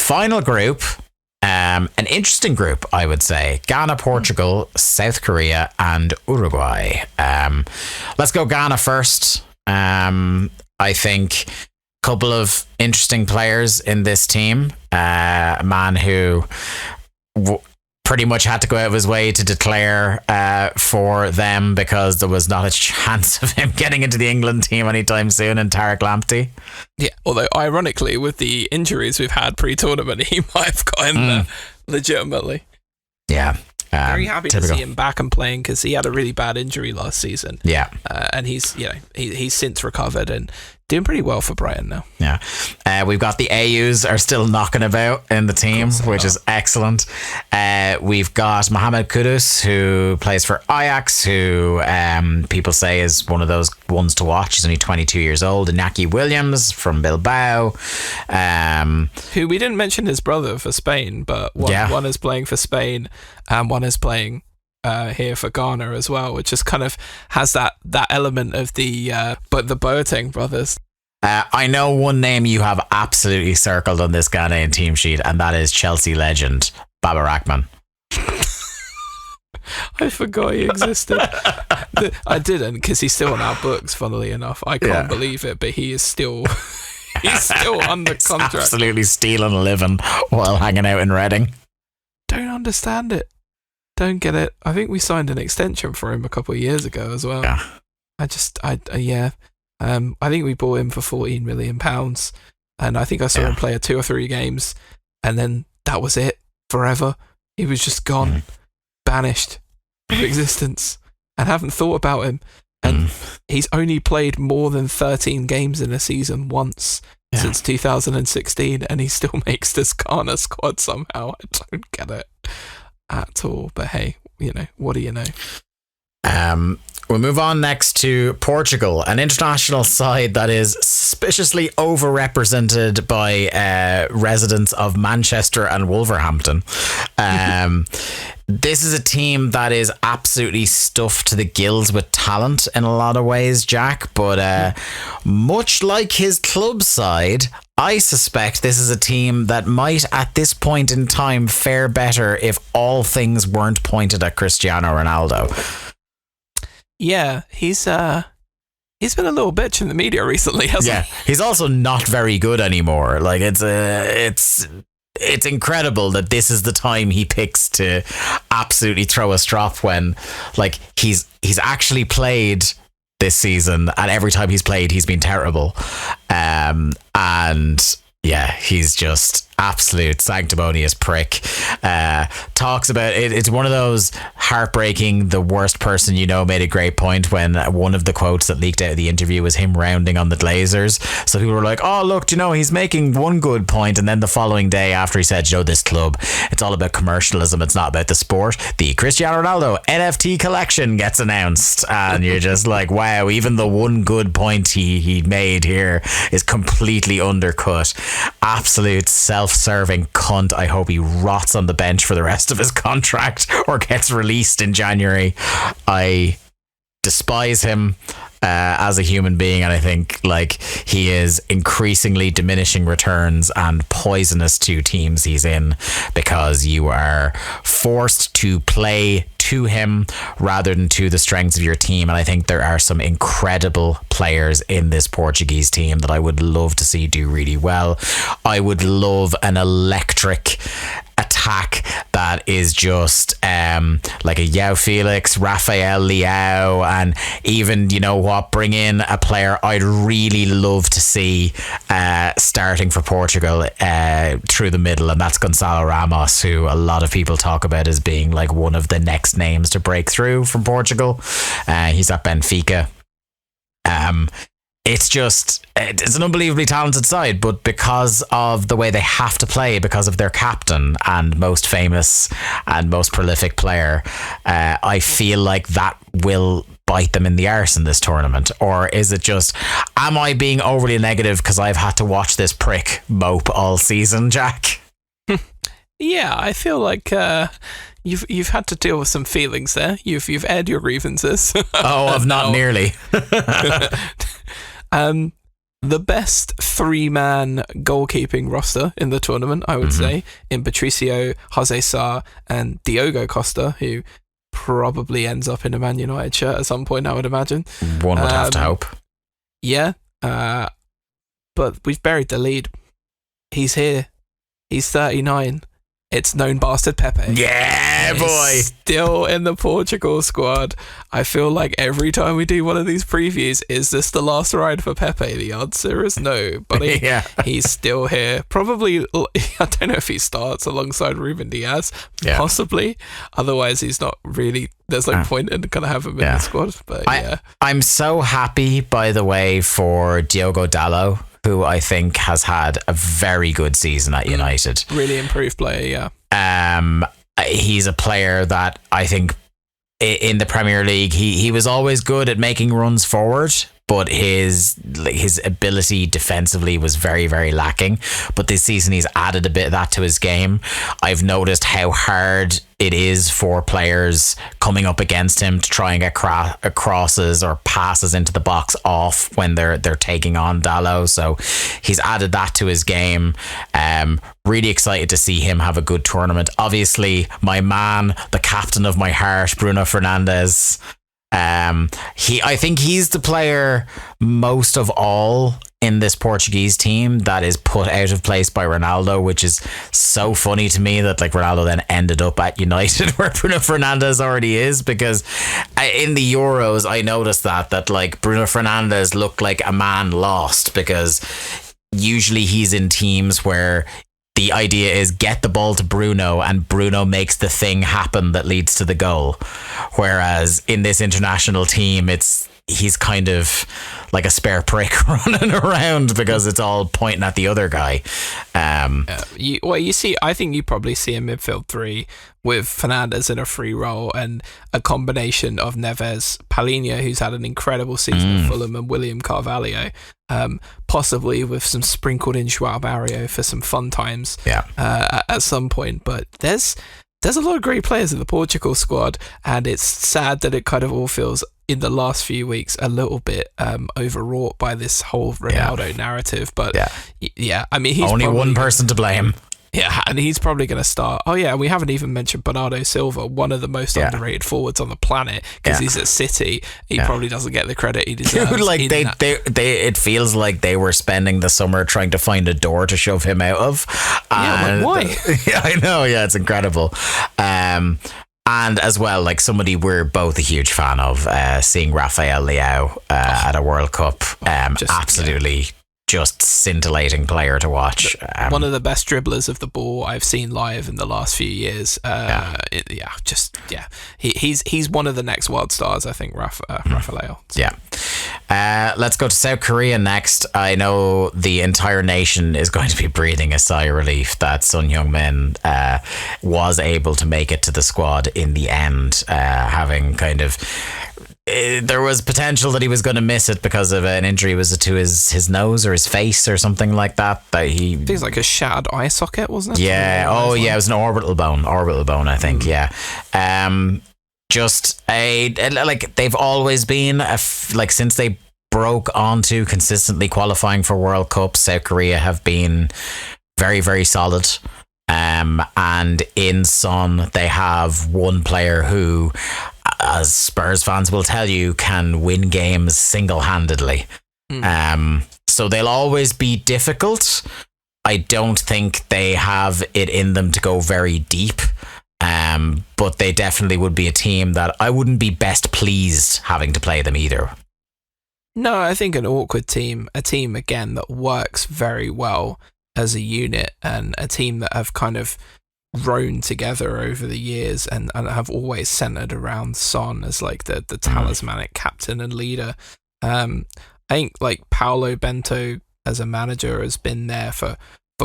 Final group, an interesting group, I would say. Ghana, Portugal, South Korea, and Uruguay. Let's go Ghana first. I think a couple of interesting players in this team. A man who pretty much had to go out of his way to declare for them because there was not a chance of him getting into the England team anytime soon, and Tariq Lamptey. Yeah, although ironically, with the injuries we've had pre-tournament, he might have gotten there legitimately. Yeah. Very happy typical. to see him back and playing because he had a really bad injury last season. Yeah. And he's since recovered and doing pretty well for Brighton now. Yeah. We've got the AUs are still knocking about in the team, which is excellent. We've got Mohamed Kudus, who plays for Ajax, who people say is one of those ones to watch. He's only 22 years old. Inaki Williams from Bilbao. Who we didn't mention his brother for Spain, but one is playing for Spain and one is playing here for Ghana as well, which just kind of has that element of the Boateng brothers. I know one name you have absolutely circled on this Ghanaian team sheet, and that is Chelsea legend Baba Rahman. I forgot he existed. I didn't, because he's still on our books, funnily enough. I can't believe it, but he is still under contract. Absolutely stealing a living while hanging out in Reading. Don't understand it. Don't get it. I think we signed an extension for him a couple of years ago as well. Yeah. I think we bought him for £14 million, and I think I saw him play 2 or 3 games, and then that was it forever. He was just gone, banished from existence, and haven't thought about him. And he's only played more than 13 games in a season once since 2016, and he still makes this Ghana squad somehow. I don't get it at all, but hey, what do you know? We'll move on next to Portugal, an international side that is suspiciously overrepresented by residents of Manchester and Wolverhampton. This is a team that is absolutely stuffed to the gills with talent in a lot of ways, Jack, but much like his club side, I suspect this is a team that might at this point in time fare better if all things weren't pointed at Cristiano Ronaldo. Yeah, he's been a little bitch in the media recently, hasn't he? He's also not very good anymore. Like it's incredible that this is the time he picks to absolutely throw a strop when, like, he's actually played this season, and every time he's played, he's been terrible. And yeah, he's just absolute sanctimonious prick. Talks about it. It's one of those heartbreaking, the worst person you know made a great point when one of the quotes that leaked out of the interview was him rounding on the Glazers. So people were like, oh, look, he's making one good point. And then the following day after he said, this club, it's all about commercialism. It's not about the sport. The Cristiano Ronaldo NFT collection gets announced. And you're just like, wow, even the one good point he made here is completely undercut. Absolute self-serving cunt. I hope he rots on the bench for the rest of his contract or gets released in January. I despise him as a human being, and I think he is increasingly diminishing returns and poisonous to teams he's in, because you are forced to play to him rather than to the strengths of your team. And I think there are some incredible players in this Portuguese team that I would love to see do really well. I would love an electric attack that is just like a Yao Felix, Rafael Leao, and even, bring in a player I'd really love to see starting for Portugal through the middle, and that's Gonçalo Ramos, who a lot of people talk about as being like one of the next names to break through from Portugal. He's at Benfica. It's an unbelievably talented side, but because of the way they have to play, because of their captain and most famous and most prolific player, I feel like that will bite them in the arse in this tournament. Or is it just, am I being overly negative because I've had to watch this prick mope all season, Jack? Yeah, I feel like you've had to deal with some feelings there. You've aired your grievances. Oh, I've not nearly. the best 3-man goalkeeping roster in the tournament, I would say, in Patricio, Jose Sá, and Diogo Costa, who probably ends up in a Man United shirt at some point, I would imagine. One would have to hope. Yeah, but we've buried the lead. He's here. He's 39. It's known bastard Pepe. Yeah, boy. Still in the Portugal squad. I feel like every time we do one of these previews, is this the last ride for Pepe? The answer is no, buddy. Yeah. He's still here. Probably, I don't know if he starts alongside Ruben Diaz. Yeah. Possibly. Otherwise, he's not really, there's no point in kind of having him in the squad. But I'm so happy, by the way, for Diogo Dalot, who I think has had a very good season at United. Really improved player, yeah. He's a player that I think in the Premier League, he was always good at making runs forward, but his ability defensively was very, very lacking. But this season, he's added a bit of that to his game. I've noticed how hard it is for players coming up against him to try and get crosses or passes into the box off when they're taking on Dalot. So he's added that to his game. Really excited to see him have a good tournament. Obviously, my man, the captain of my heart, Bruno Fernandes. I think he's the player most of all in this Portuguese team that is put out of place by Ronaldo, which is so funny to me that like Ronaldo then ended up at United where Bruno Fernandes already is, because in the Euros I noticed that like Bruno Fernandes looked like a man lost, because usually he's in teams where the idea is get the ball to Bruno and Bruno makes the thing happen that leads to the goal. Whereas in this international team, he's kind of like a spare prick running around because it's all pointing at the other guy. You see, I think you probably see a midfield three with Fernandes in a free role and a combination of Neves, Palhinha, who's had an incredible season at Fulham, and William Carvalho, possibly with some sprinkled in João Mario for some fun times at some point. But there's a lot of great players in the Portugal squad, and it's sad that it kind of all feels in the last few weeks a little bit overwrought by this whole Ronaldo narrative. But I mean, he's only one person to blame. Yeah, and he's probably going to start. Oh yeah, we haven't even mentioned Bernardo Silva, one of the most underrated forwards on the planet, because he's at City. He probably doesn't get the credit he deserves. It feels like they were spending the summer trying to find a door to shove him out of. Why? Yeah, I know. Yeah, it's incredible. And as well, like somebody we're both a huge fan of, seeing Rafael Leao at a World Cup. Just scintillating player to watch. One of the best dribblers of the ball I've seen live in the last few years. He's one of the next world stars, I think, Rafael. So. Yeah. Let's go to South Korea next. I know the entire nation is going to be breathing a sigh of relief that Son Heung-min was able to make it to the squad in the end, having kind of... there was potential that he was going to miss it because of an injury. Was it to his nose or his face or something like that? That he feels like a shattered eye socket, wasn't it? Yeah. Oh, yeah. It was an orbital bone. I think. Yeah. Just like they've always been like since they broke onto consistently qualifying for World Cups. South Korea have been very, very solid. And in Son, they have one player who, as Spurs fans will tell you, can win games single-handedly. So they'll always be difficult. I don't think they have it in them to go very deep. But they definitely would be a team that I wouldn't be best pleased having to play them either. No, I think an awkward team, a team again that works very well as a unit, and a team that have kind of grown together over the years and have always centered around Son as like the talismanic captain and leader. I think like Paulo Bento as a manager has been there for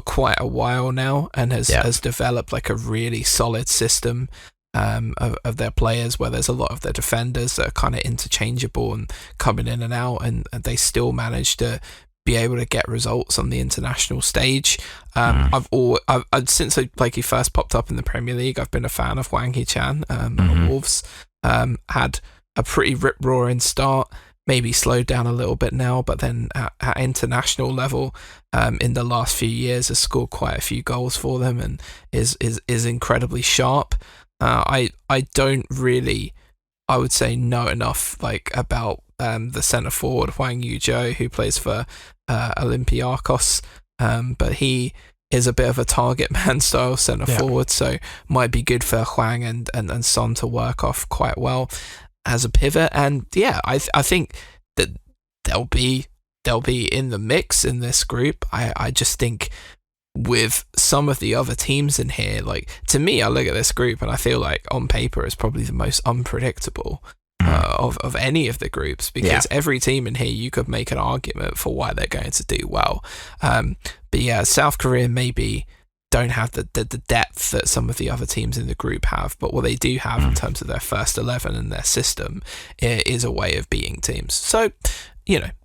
quite a while now, and has developed like a really solid system of their players, where there's a lot of their defenders that are kind of interchangeable and coming in and out, and they still manage to be able to get results on the international stage. I've since he first popped up in the Premier League, I've been a fan of Wang Hee-chan. Wolves had a pretty rip-roaring start, maybe slowed down a little bit now, but then at international level, in the last few years has scored quite a few goals for them and is incredibly sharp. I don't really, I would say, know enough about the centre forward Hwang Yu-jo, who plays for Olympiacos, but he is a bit of a target man style centre forward, so might be good for Hwang and Son to work off quite well as a pivot. And I think that they'll be in the mix in this group. I just think with some of the other teams in here, to me, I look at this group and I feel like on paper it's probably the most unpredictable of any of the groups, because every team in here you could make an argument for why they're going to do well. But South Korea maybe don't have the depth that some of the other teams in the group have, but what they do have in terms of their first 11 and their system is a way of beating teams. So,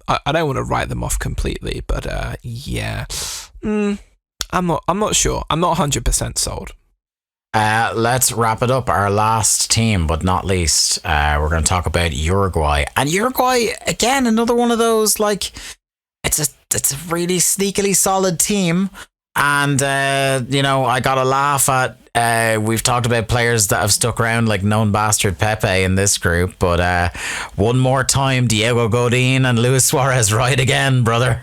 I don't want to write them off completely, but I'm not sure. I'm not 100% sold. Let's wrap it up. Our last team, but not least, we're going to talk about Uruguay. And Uruguay, again, another one of those, it's a really sneakily solid team. And, I got to laugh at, we've talked about players that have stuck around like known bastard Pepe in this group. But one more time, Diego Godin and Luis Suarez ride again, brother.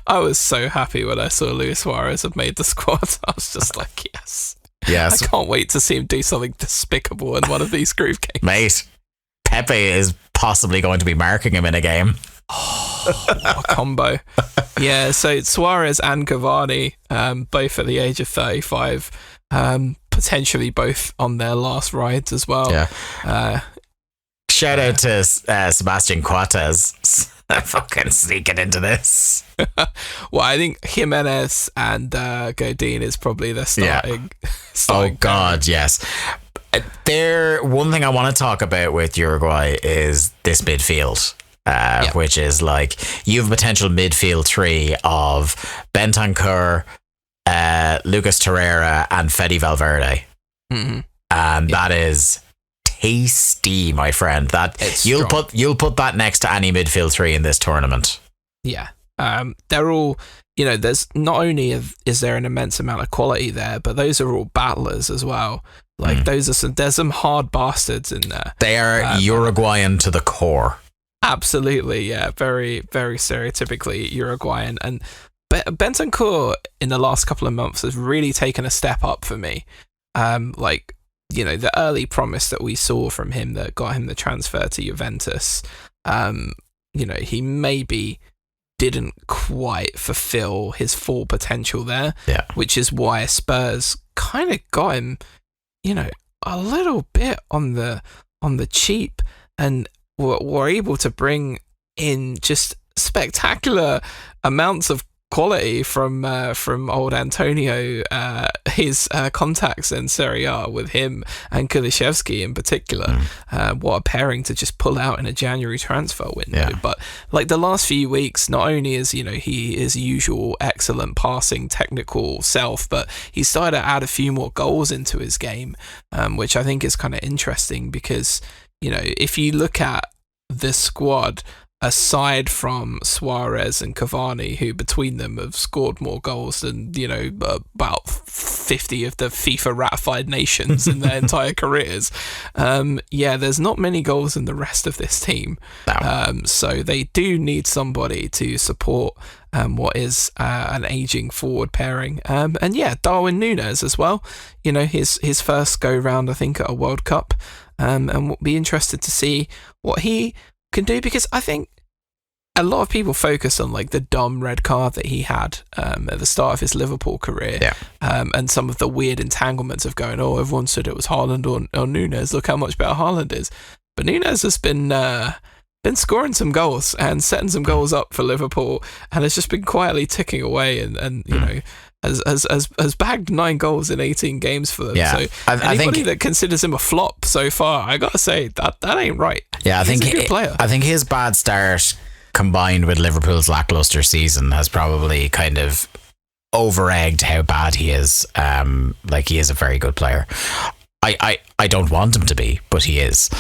I was so happy when I saw Luis Suarez had made the squad. I was just like, yes. Yes. I can't wait to see him do something despicable in one of these group games. Mate, Pepe is possibly going to be marking him in a game. Oh, what a combo. Yeah, so Suarez and Cavani, both at the age of 35, potentially both on their last rides as well. Yeah. Shout out to Sebastian Coates. Fucking sneaking into this. Well, I think Jimenez and Godin is probably the starting. Oh God, yes. One thing I want to talk about with Uruguay is this midfield, which is you have a potential midfield three of Bentancur, Lucas Torreira, and Fede Valverde, and that is tasty, my friend. That you'll put that next to any midfield three in this tournament. Yeah. They're all, there's not only is there an immense amount of quality there, but those are all battlers as well. There's some hard bastards in there. They are Uruguayan to the core. Absolutely, yeah. Very, very stereotypically Uruguayan. And Bentancur in the last couple of months has really taken a step up for me. The early promise that we saw from him that got him the transfer to Juventus, he maybe didn't quite fulfill his full potential there, which is why Spurs kind of got him, a little bit on the cheap, and were able to bring in just spectacular amounts of quality from old Antonio, his contacts in Serie A with him and Kuliszewski in particular. What a pairing to just pull out in a January transfer window. But the last few weeks, not only is he his usual excellent passing technical self, but he started to add a few more goals into his game, which I think is kind of interesting because if you look at the squad, aside from Suarez and Cavani, who between them have scored more goals than about 50 of the FIFA ratified nations in their entire careers, there's not many goals in the rest of this team. So they do need somebody to support what is an aging forward pairing, and Darwin Núñez as well. His first go round, I think, at a World Cup, and we'll be interested to see what he can do, because I think a lot of people focus on the dumb red card that he had at the start of his Liverpool career, and some of the weird entanglements of going, everyone said it was Haaland or Núñez, look how much better Haaland is. But Núñez has been scoring some goals and setting some goals up for Liverpool, and has just been quietly ticking away, and has bagged 9 goals in 18 games for them. So I think that considers him a flop so far, I gotta say that ain't right. I think he's a good player. I think his bad start combined with Liverpool's lackluster season has probably kind of over-egged how bad he is. He is a very good player. I don't want him to be, but he is.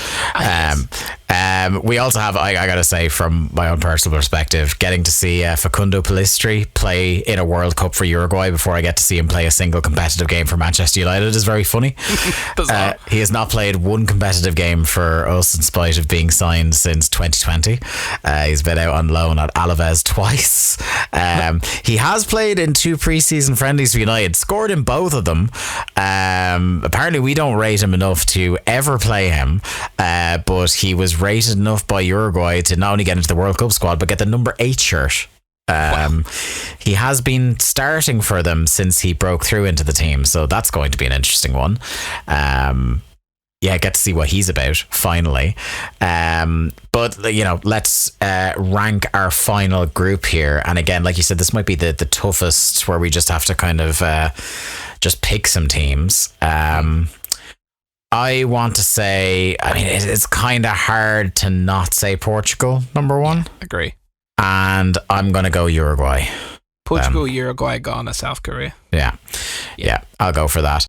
We also have, I gotta say, from my own personal perspective, getting to see Facundo Pellistri play in a World Cup for Uruguay before I get to see him play a single competitive game for Manchester United is very funny. He has not played one competitive game for us in spite of being signed since 2020. He's been out on loan at Alaves twice. He has played in 2 pre-season friendlies for United, scored in both of them. Apparently we don't rate him enough to ever play him, but he was rated enough by Uruguay to not only get into the World Cup squad but get the number 8 shirt. Wow. He has been starting for them since he broke through into the team, so that's going to be an interesting one. Get to see what he's about finally. But let's rank our final group here. And again, like you said, this might be the toughest, where we just have to kind of just pick some teams. I want to say, I mean, it's kind of hard to not say Portugal, number 1. Agree. And I'm going to go Uruguay. Portugal, Uruguay, Ghana, South Korea. Yeah, I'll go for that.